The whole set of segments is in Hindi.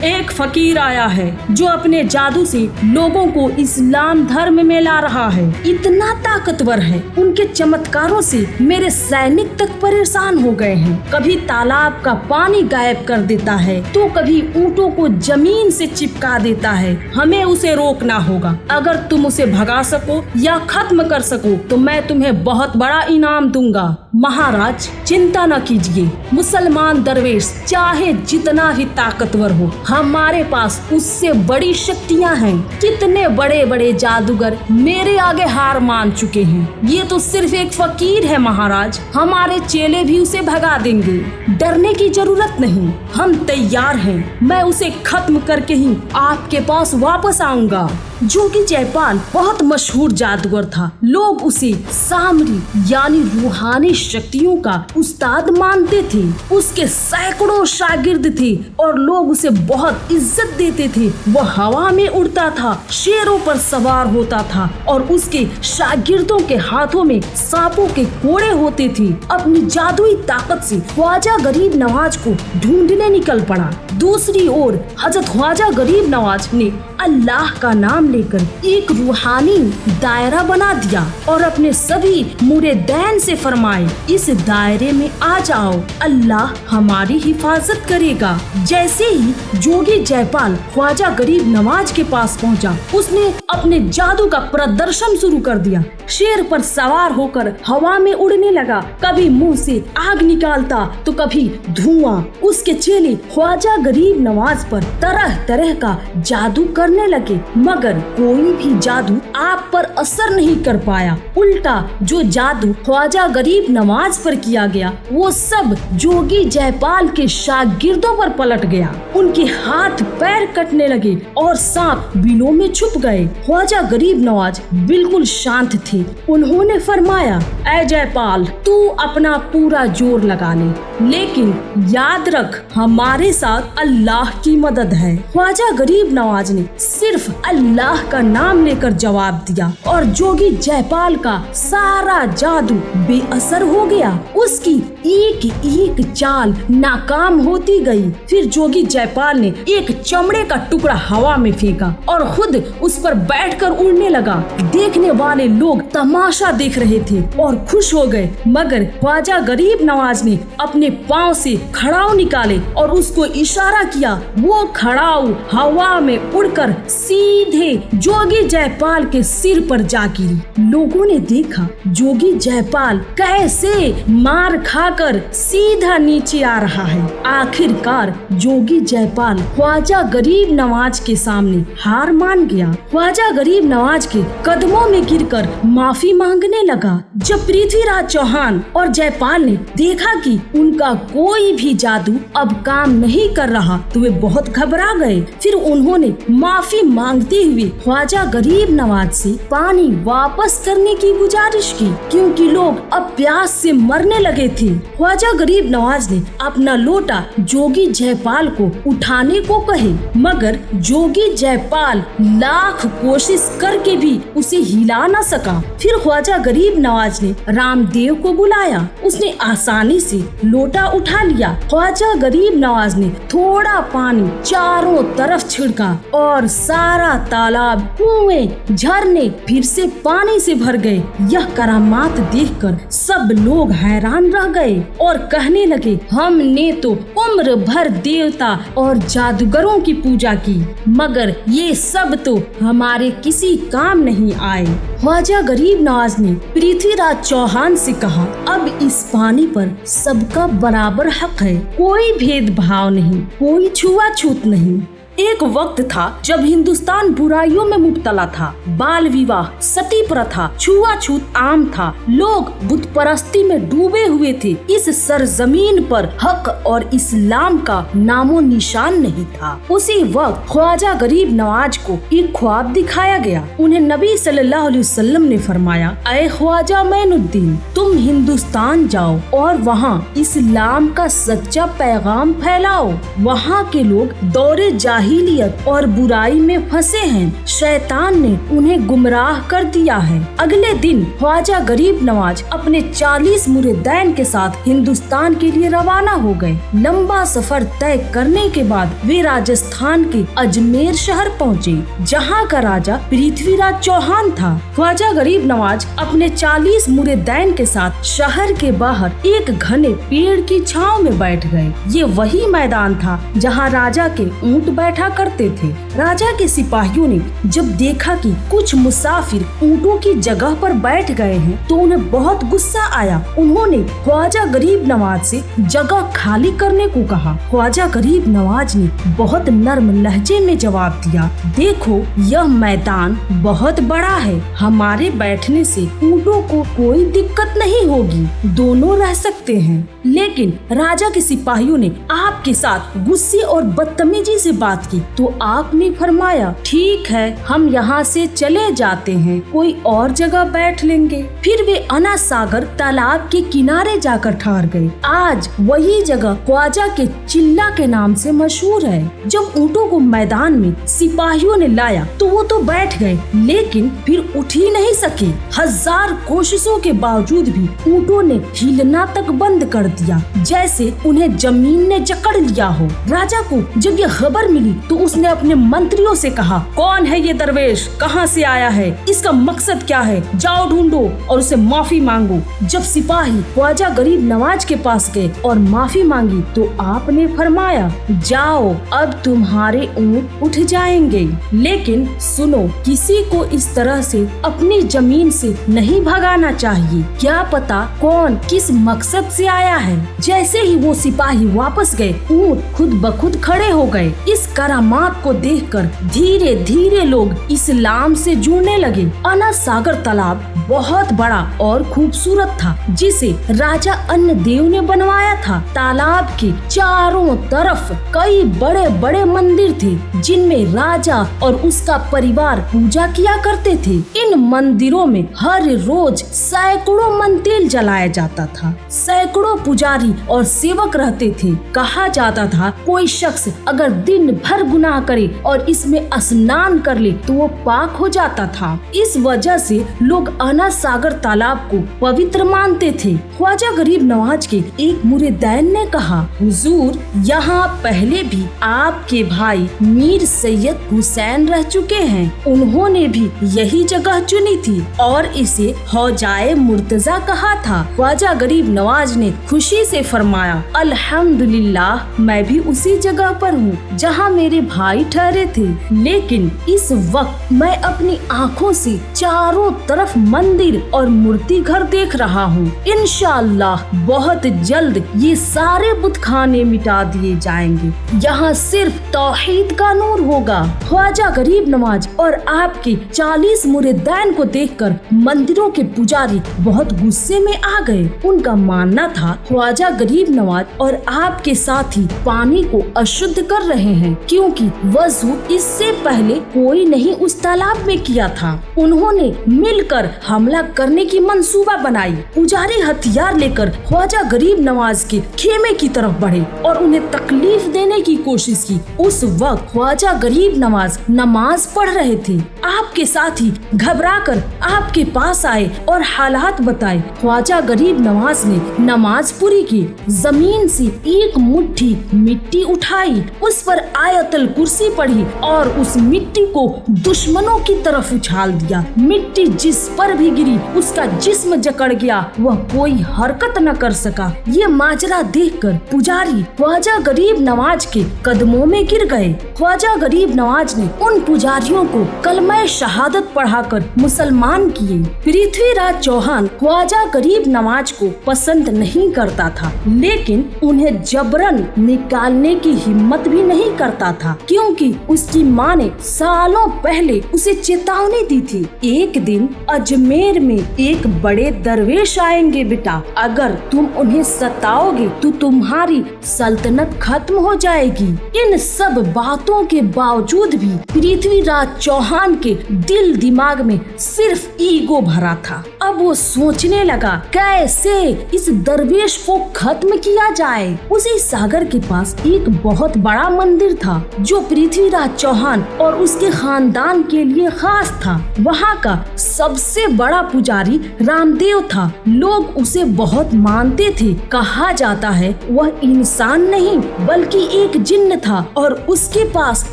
एक फकीर आया है जो अपने जादू से लोगों को इस्लाम धर्म में ला रहा है। इतना ताकतवर है, उनके चमत्कारों से मेरे सैनिक तक परेशान हो गए हैं। कभी तालाब का पानी गायब कर देता है तो कभी ऊँटों को जमीन से चिपका देता है। हमें उसे रोकना होगा। अगर तुम उसे भगा सको या खत्म कर सको तो मैं तुम्हें बहुत बड़ा इनाम दूंगा। महाराज, चिंता न कीजिए। मुसलमान दरवेश चाहे जितना भी ताकतवर हो, हमारे पास उससे बड़ी शक्तियां हैं। कितने बड़े बड़े जादूगर मेरे आगे हार मान चुके हैं। ये तो सिर्फ एक फकीर है महाराज, हमारे चेले भी उसे भगा देंगे। डरने की जरूरत नहीं, हम तैयार हैं। मैं उसे खत्म करके ही आपके पास वापस आऊंगा। जोगी जयपाल बहुत मशहूर जादूगर था। लोग उसे सामरी यानी रूहानी शक्तियों का उस्ताद मानते थे। उसके सैकड़ों शागिर्द थे और लोग उसे बहुत इज्जत देते थे। वह हवा में उड़ता था, शेरों पर सवार होता था और उसके शागिर्दों के हाथों में सांपों के कोड़े होते थे। अपनी जादुई ताकत से ख्वाजा गरीब नवाज को ढूंढने निकल पड़ा। दूसरी ओर हजरत ख्वाजा गरीब नवाज ने अल्लाह का नाम लेकर एक रूहानी दायरा बना दिया और अपने सभी मुरीदैन से फरमाए, इस दायरे में आ जाओ, अल्लाह हमारी हिफाजत करेगा। जैसे ही जोगी जयपाल ख्वाजा गरीब नवाज के पास पहुंचा, उसने अपने जादू का प्रदर्शन शुरू कर दिया। शेर पर सवार होकर हवा में उड़ने लगा, कभी मुंह से आग निकालता तो कभी धुआं। उसके चेले ख्वाजा गरीब नवाज पर तरह तरह का जादू करने लगे, मगर कोई भी जादू आप पर असर नहीं कर पाया। उल्टा जो जादू ख्वाजा गरीब नवाज पर किया गया वो सब जोगी जयपाल के शागिर्दों पर पलट गया। उनके हाथ पैर कटने लगे और सांप बिलों में छुप गए। ख्वाजा गरीब नवाज बिल्कुल शांत थे। उन्होंने फरमाया, ऐ जयपाल, तू अपना पूरा जोर लगा ले, लेकिन याद रख हमारे साथ अल्लाह की मदद है। ख्वाजा गरीब नवाज ने सिर्फ अल्लाह का नाम लेकर जवाब दिया और जोगी जयपाल का सारा जादू बेअसर हो गया। उसकी एक एक चाल नाकाम होती गई। फिर जोगी जयपाल ने एक चमड़े का टुकड़ा हवा में फेंका और खुद उस पर बैठकर उड़ने लगा। देखने वाले लोग तमाशा देख रहे थे और खुश हो गए, मगर ख्वाजा गरीब नवाज ने अपने पाँव से खड़ाऊ निकाले और उसको इशारा किया। वो खड़ाऊ हवा में उड़कर सीधे जोगी जयपाल के सिर पर जा गिरी। लोगों ने देखा जोगी जयपाल कैसे मार खाकर सीधा नीचे आ रहा है। आखिरकार जोगी जयपाल ख्वाजा गरीब नवाज के सामने हार मान गया। ख्वाजा गरीब नवाज के कदमों में गिरकर माफी मांगने लगा। जब पृथ्वीराज चौहान और जयपाल ने देखा कि उनका कोई भी जादू अब काम नहीं कर रहा तो वे बहुत घबरा गए। फिर उन्होंने माफी मांगते हुए ख्वाजा गरीब नवाज से पानी वापस करने की गुजारिश की, क्योंकि लोग अब प्यास से मरने लगे थे। ख्वाजा गरीब नवाज ने अपना लोटा जोगी जयपाल को उठाने को कहे, मगर जोगी जयपाल लाख कोशिश करके भी उसे हिला न सका। फिर ख्वाजा गरीब नवाज ने रामदेव को बुलाया। उसने आसानी से लोटा उठा लिया। ख्वाजा गरीब नवाज ने थोड़ा पानी चारों तरफ छिड़का और सारा तालाब, कुएं, झरने फिर से पानी से भर गए। यह करामात देखकर सब लोग हैरान रह गए और कहने लगे, हमने तो उम्र भर देवता और जादूगरों की पूजा की, मगर ये सब तो हमारे किसी काम नहीं आए। ख्वाजा गरीब नवाज ने पृथ्वीराज चौहान से कहा, अब इस पानी पर सबका बराबर हक है, कोई भेदभाव नहीं, कोई छुआछूत नहीं। एक वक्त था जब हिंदुस्तान बुराइयों में मुब्तला था। बाल विवाह, सती प्रथा, छुआछूत आम था। लोग बुत परस्ती में डूबे हुए थे। इस सरजमीन पर हक और इस्लाम का नामो निशान नहीं था। उसी वक्त ख्वाजा गरीब नवाज को एक ख्वाब दिखाया गया। उन्हें नबी सल्लल्लाहु अलैहि वसल्लम ने फरमाया, ऐ ख्वाजा मोइनुद्दीन, तुम हिंदुस्तान जाओ और वहाँ इस्लाम का सच्चा पैगाम फैलाओ। वहाँ के लोग दौरे जाहिलियत और बुराई में फंसे हैं। शैतान ने उन्हें गुमराह कर दिया है। अगले दिन ख्वाजा गरीब नवाज अपने 40 मुरीदैन के साथ हिंदुस्तान के लिए रवाना हो गए। लंबा सफर तय करने के बाद वे राजस्थान के अजमेर शहर पहुँचे, जहाँ का राजा पृथ्वीराज चौहान था। ख्वाजा गरीब नवाज अपने 40 मुरीदैन के साथ शहर के बाहर एक घने पेड़ की छांव में बैठ गए। ये वही मैदान था जहाँ राजा के ऊंट बैठा करते थे। राजा के सिपाहियों ने जब देखा कि कुछ मुसाफिर ऊंटों की जगह पर बैठ गए हैं तो उन्हें बहुत गुस्सा आया। उन्होंने ख्वाजा गरीब नवाज से जगह खाली करने को कहा। ख्वाजा गरीब नवाज ने बहुत नर्म लहजे में जवाब दिया, देखो यह मैदान बहुत बड़ा है, हमारे बैठने से ऊंटों को कोई दिक्कत नहीं होगी, दोनों रह सकते हैं। लेकिन राजा के सिपाहियों ने आपके साथ गुस्से और बदतमीजी से बात की तो आपने फरमाया, ठीक है हम यहाँ से चले जाते हैं, कोई और जगह बैठ लेंगे। फिर वे अना सागर तालाब के किनारे जाकर ठहर गए। आज वही जगह ख्वाजा के चिल्ला के नाम से मशहूर है। जब ऊँटों को मैदान में सिपाहियों ने लाया तो वो तो बैठ गए, लेकिन फिर उठ ही नहीं सके। 1000 कोशिशों के बावजूद भी ऊँटों ने हिलना तक बंद कर दिया, जैसे उन्हें जमीन ने जकड़ लिया हो। राजा को जब ये खबर मिली तो उसने अपने मंत्रियों से कहा, कौन है ये दरवेश, कहाँ से आया है, इसका मकसद क्या है, जाओ ढूंढो और उसे माफी मांगो। जब सिपाही ख्वाजा गरीब नवाज के पास गए और माफी मांगी तो आपने फरमाया, जाओ अब तुम्हारे ऊँट उठ जाएंगे, लेकिन सुनो किसी को इस तरह से अपनी जमीन से नहीं भगाना चाहिए, क्या पता कौन किस मकसद से आया है। जैसे ही वो सिपाही वापस गए ऊँट खुद ब खुद खड़े हो गए। इस करामात को देखकर धीरे धीरे लोग इस्लाम से जुड़ने लगे। अना सागर तालाब बहुत बड़ा और खूबसूरत था, जिसे राजा अन्य देव ने बनवाया था। तालाब के चारों तरफ कई बड़े बड़े मंदिर थे, जिनमें राजा और उसका परिवार पूजा किया करते थे। इन मंदिरों में हर रोज सैकड़ों मंदिर जलाया जाता था। सैकड़ों पुजारी और सेवक रहते थे। कहा जाता था कोई शख्स अगर दिन भर गुनाह करे और इसमें स्नान कर ले तो वो पाक हो जाता था। इस वजह से लोग अना सागर तालाब को पवित्र मानते थे। ख्वाजा गरीब नवाज के एक मुरीदैन ने कहा, हुजूर यहाँ पहले भी आपके भाई मीर सैयद हुसैन रह चुके हैं, उन्होंने भी यही जगह चुनी थी और इसे हौजाए मुर्तजा कहा था। ख्वाजा गरीब नवाज ने खुशी से फरमाया, अल्हम्दुलिल्लाह मैं भी उसी जगह पर हूँ जहाँ मेरे भाई ठहरे थे, लेकिन इस वक्त मैं अपनी आँखों से चारों तरफ मंदिर और मूर्ति घर देख रहा हूँ। इंशाअल्लाह बहुत जल्द ये सारे बुतखाने मिटा दिए जाएंगे, यहाँ सिर्फ तौहीद का नूर होगा। ख्वाजा गरीब नवाज और आपके 40 मुरीदैन को देखकर मंदिरों के पुजारी बहुत गुस्से में आ गए। उनका मानना था ख्वाजा गरीब नवाज और आपके साथी पानी को अशुद्ध कर रहे हैं, क्योंकि वजू इससे पहले कोई नहीं उस तालाब में किया था। उन्होंने मिलकर हमला करने की मंसूबा बनाई। पुजारी हथियार लेकर ख्वाजा गरीब नवाज के खेमे की तरफ बढ़े और उन्हें तकलीफ देने की कोशिश की। उस वक्त ख्वाजा गरीब नवाज नमाज पढ़ रहे थे। आपके साथी घबराकर आपके पास आए और हालात बताए। ख्वाजा गरीब नवाज ने नमाज पूरी की, जमीन से एक मुट्ठी मिट्टी उठाई, उस पर आयतल कुर्सी पढ़ी और उस मिट्टी को दुश्मनों की तरफ उछाल दिया। मिट्टी जिस पर भी गिरी उसका जिस्म जकड़ गया, वह कोई हरकत न कर सका। ये माजरा देखकर पुजारी ख्वाजा गरीब नवाज के कदमों में गिर गए। ख्वाजा गरीब नवाज ने उन पुजारियों को कलमा शहादत पढ़ाकर मुसलमान किए। पृथ्वीराज चौहान ख्वाजा गरीब नवाज को पसंद नहीं करता था, लेकिन उन्हें जबरन निकालने की हिम्मत भी नहीं करता था, क्योंकि उसकी माँ ने सालों पहले उसे चेतावनी दी थी, एक दिन अजमेर में एक बड़े दरवेश आएंगे बेटा, अगर तुम उन्हें सताओगे तो तुम्हारी सल्तनत खत्म हो जाएगी। इन सब बातों के बावजूद भी पृथ्वीराज चौहान के दिल दिमाग में सिर्फ ईगो भरा था। अब वो सोचने लगा कैसे इस दरवेश को खत्म किया जाए। उसी सागर के पास एक बहुत बड़ा मंदिर था। था जो पृथ्वीराज चौहान और उसके खानदान के लिए खास था। वहाँ का सबसे बड़ा पुजारी रामदेव था। लोग उसे बहुत मानते थे। कहा जाता है वह इंसान नहीं बल्कि एक जिन्न था और उसके पास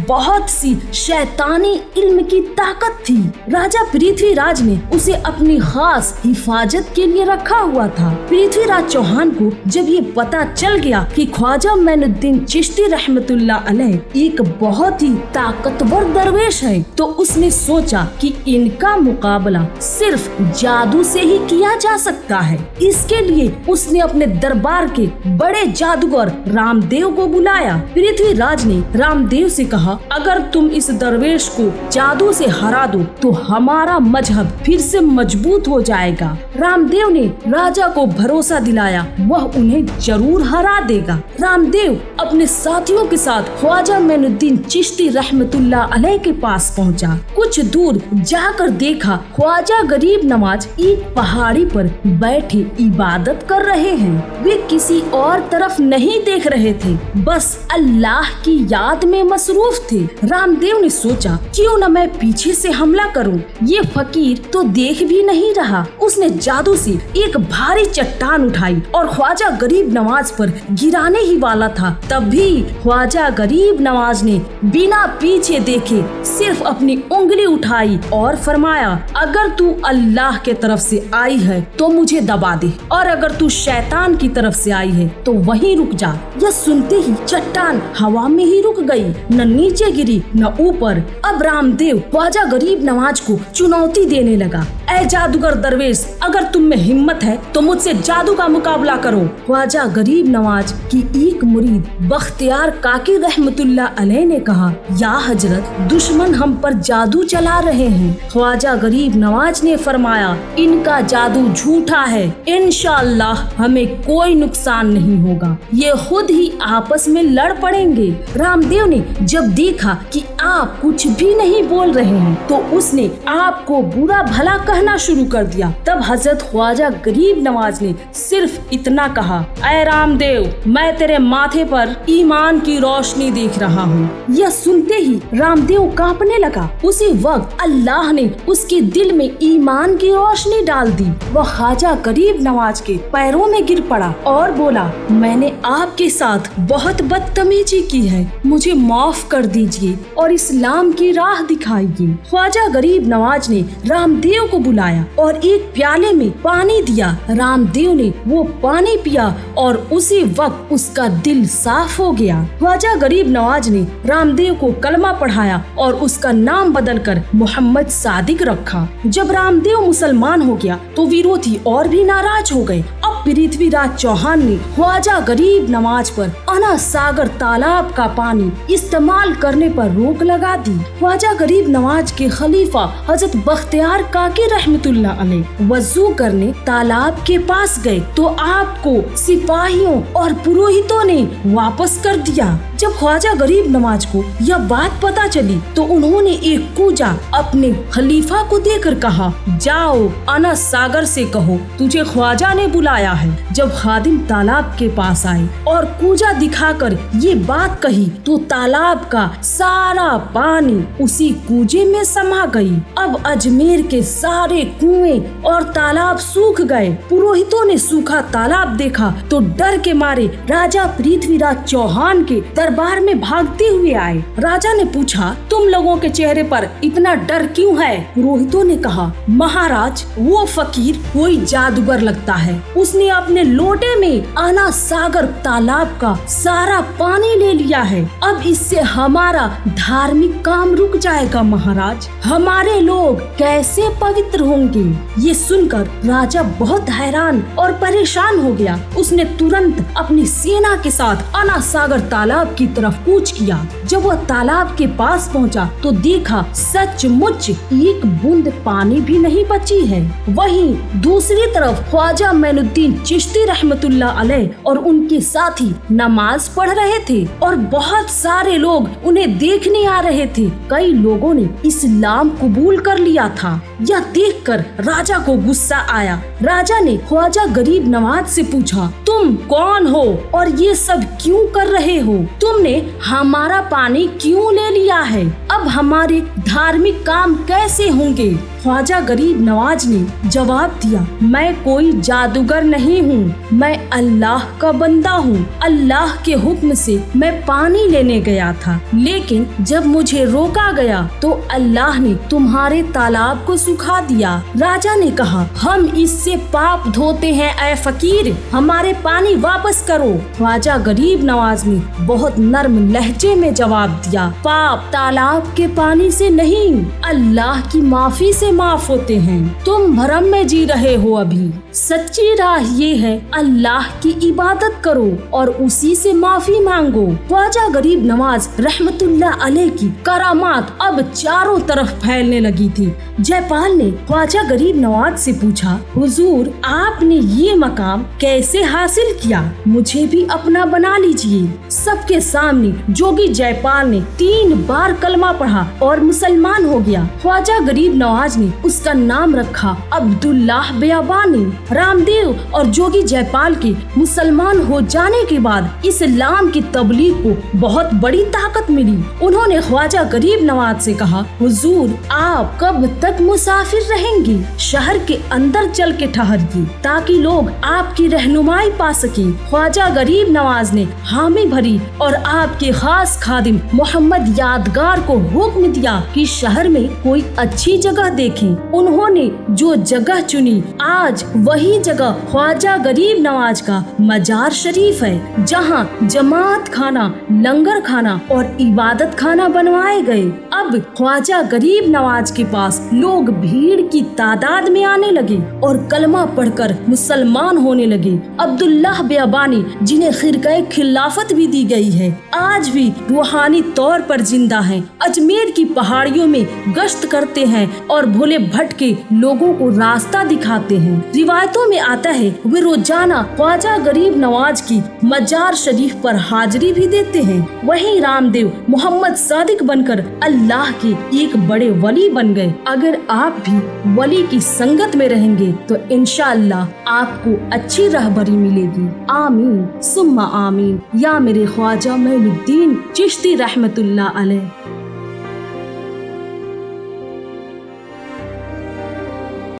बहुत सी शैतानी इल्म की ताकत थी। राजा पृथ्वीराज ने उसे अपनी खास हिफाजत के लिए रखा हुआ था। पृथ्वीराज चौहान को जब ये पता चल गया कि ख्वाजा मोइनुद्दीन चिश्ती रहमतुल्लाह अलैह एक बहुत ही ताकतवर दरवेश है, तो उसने सोचा कि इनका मुकाबला सिर्फ जादू से ही किया जा सकता है। इसके लिए उसने अपने दरबार के बड़े जादूगर रामदेव को बुलाया। पृथ्वीराज ने रामदेव से कहा, अगर तुम इस दरवेश को जादू से हरा दो तो हमारा मजहब फिर से मजबूत हो जाएगा। रामदेव ने राजा को भरोसा दिलाया वह उन्हें जरूर हरा देगा। रामदेव अपने साथियों के साथ ख्वाजा मोइनुद्दीन चिश्ती रहमतुल्लाह अलैह के पास पहुंचा। कुछ दूर जाकर देखा ख्वाजा गरीब नवाज एक पहाड़ी पर बैठे इबादत कर रहे हैं। वे किसी और तरफ नहीं देख रहे थे, बस अल्लाह की याद में मसरूफ थे। रामदेव ने सोचा क्यों न मैं पीछे से हमला करूं। ये फकीर तो देख भी नहीं रहा। उसने जादू से एक भारी चट्टान उठाई और ख्वाजा गरीब नवाज पर गिराने ही वाला था। तभी ख्वाजा गरीब नवाज ने बिना पीछे देखे सिर्फ अपनी उंगली उठाई और फरमाया, अगर तू अल्लाह के तरफ से आई है तो मुझे दबा दे और अगर तू शैतान की तरफ से आई है तो वहीं रुक जा। यह सुनते ही चट्टान हवा में ही रुक गई, न नीचे गिरी न ऊपर। अब रामदेव ख्वाजा गरीब नवाज को चुनौती देने लगा, ऐ जादूगर दरवेश, अगर तुम में हिम्मत है तो मुझसे जादू का मुकाबला करो। ख्वाजा गरीब नवाज की एक मुरीद बख्तियार काकी रहमतुल्लाह अलैह ने कहा, या हजरत, दुश्मन हम पर जादू चला रहे हैं। ख्वाजा गरीब नवाज ने फरमाया, इनका जादू झूठा है, इंशाअल्लाह हमें कोई नुकसान नहीं होगा, ये खुद ही आपस में लड़ पड़ेंगे। रामदेव ने जब देखा कि आप कुछ भी नहीं बोल रहे हैं तो उसने आपको बुरा भला कहना शुरू कर दिया। तब हजरत ख्वाजा गरीब नवाज ने सिर्फ इतना कहा, ऐ रामदेव, मैं तेरे माथे पर ईमान की रोशनी देख रहा हूँ। यह सुनते ही रामदेव कांपने लगा। उसी वक्त अल्लाह ने उसके दिल में ईमान की रोशनी डाल दी। वह ख्वाजा गरीब नवाज के पैरों में गिर पड़ा और बोला, मैंने आपके साथ बहुत बदतमीजी की है, मुझे माफ कर दीजिए और इस्लाम की राह दिखाइए। ख्वाजा गरीब नवाज ने रामदेव को बुलाया और एक प्याले में पानी दिया। रामदेव ने वो पानी पिया और उसी वक्त उसका दिल साफ हो गया। ख्वाजा गरीब नवाज ने रामदेव को कलमा पढ़ाया और उसका नाम बदलकर मोहम्मद सादिक रखा। जब रामदेव मुसलमान हो गया तो विरोधी और भी नाराज हो गए। अब पृथ्वीराज चौहान ने ख्वाजा गरीब नवाज पर अना सागर तालाब का पानी इस्तेमाल करने पर रोक लगा दी। ख्वाजा गरीब नवाज के खलीफा हजरत बख्तियार काकी रहमतुल्लाह अलैह वजू करने तालाब के पास गए तो आपको सिपाहियों और पुरोहितों ने वापस कर दिया। जब ख्वाजा गरीब नवाज को यह बात पता चली तो उन्होंने एक कूजा अपने खलीफा को देकर कहा, जाओ अना सागर से कहो तुझे ख्वाजा ने बुलाया है। जब खादिम तालाब के पास आए और कूजा दिखाकर ये बात कही तो तालाब का सारा पानी उसी कूजे में समा गई। अब अजमेर के सारे कुएं और तालाब सूख गए। पुरोहितों ने सूखा तालाब देखा तो डर के मारे राजा पृथ्वीराज चौहान के दरबार में भागते हुए आए। राजा ने पूछा, तुम लोगों के चेहरे पर इतना डर क्यों है? पुरोहितों ने कहा, महाराज, वो फकीर कोई जादूगर लगता है, उसने अपने लोटे में आना सागर तालाब का सारा पानी ले लिया है। अब इससे हमारा धार्मिक काम रुक जाएगा महाराज, हमारे लोग कैसे पवित्र होंगे? ये सुनकर राजा बहुत हैरान और परेशान हो गया। उसने तुरंत अपनी सेना के साथ आना सागर तालाब की तरफ कूच किया। जब वह तालाब के पास पहुंचा तो देखा सचमुच एक बूंद पानी भी नहीं बची है। वहीं दूसरी तरफ ख्वाजा मोइनुद्दीन चिश्ती रहमतुल्लाह अलैह और उनके साथी नमाज पढ़ रहे थे और बहुत सारे लोग उन्हें देखने आ रहे थे। कई लोगों ने इस्लाम कबूल कर लिया था। यह देखकर राजा को गुस्सा आया। राजा ने ख्वाजा गरीब नवाज से पूछा, तुम कौन हो और ये सब क्यों कर रहे हो? तुमने हमारा पानी क्यों ले लिया है? अब हमारे धार्मिक काम कैसे होंगे? ख्वाजा गरीब नवाज ने जवाब दिया, मैं कोई जादूगर नहीं हूँ, मैं अल्लाह का बंदा हूँ। अल्लाह के हुक्म से मैं पानी लेने गया था, लेकिन जब मुझे रोका गया तो अल्लाह ने तुम्हारे तालाब को सुखा दिया। राजा ने कहा, हम इससे पाप धोते हैं ऐ फकीर, हमारे पानी वापस करो। ख्वाजा गरीब नवाज ने बहुत नर्म लहजे में जवाब दिया, पाप तालाब के पानी से नहीं, अल्लाह की माफी से माफ होते हैं। तुम भ्रम में जी रहे हो। अभी सच्ची राह ये है, अल्लाह की इबादत करो और उसी से माफी मांगो। ख्वाजा गरीब नवाज रहमतुल्लाह अलैह की करामात अब चारों तरफ फैलने लगी थी। जयपाल ने ख्वाजा गरीब नवाज से पूछा, हुजूर आपने ये मकाम कैसे हासिल किया? मुझे भी अपना बना लीजिए। सबके सामने जोगी जयपाल ने 3 बार कलमा पढ़ा और मुसलमान हो गया। ख्वाजा गरीब नवाज ने उसका नाम रखा अब्दुल्लाह बियाबानी। रामदेव और जोगी जयपाल के मुसलमान हो जाने के बाद इस्लाम की तबलीग को बहुत बड़ी ताकत मिली। उन्होंने ख्वाजा गरीब नवाज से कहा, हुजूर आप कब तक मुसाफिर रहेंगे? शहर के अंदर चल के ठहरिए ताकि लोग आपकी रहनुमाई पा सके। ख्वाजा गरीब नवाज ने हामी भरी और आपके खास खादिम मोहम्मद यादगार को हुक्म दिया कि शहर में कोई अच्छी जगह देखें। उन्होंने जो जगह चुनी, आज वही जगह ख्वाजा गरीब नवाज का मजार शरीफ है, जहां जमात खाना, लंगर खाना और इबादत खाना बनवाए गए। अब ख्वाजा गरीब नवाज के पास लोग भीड़ की तादाद में आने लगे और कलमा पढ़कर मुसलमान होने लगे। अब्दुल्लाह बियाबानी, जिन्हें खिरकाए खिलाफत भी दी गई है, आज भी रूहानी तौर पर जिंदा हैं। अजमेर की पहाड़ियों में गश्त करते हैं और भोले भटके लोगों को रास्ता दिखाते हैं। रिवायतों में आता है वे रोजाना ख्वाजा गरीब नवाज की मजार शरीफ पर हाजिरी भी देते हैं। वहीं रामदेव मोहम्मद सादिक बनकर अल्लाह के एक बड़े वली बन गए। अगर आप भी वली की संगत में रहेंगे तो इंशाअल्लाह आपको अच्छी रहबरी मिलेगी। आमीन सुम्मा आमीन। या मेरे ख्वाजा मोइनुद्दीन चिश्ती रहमतुल्लाह अलैह।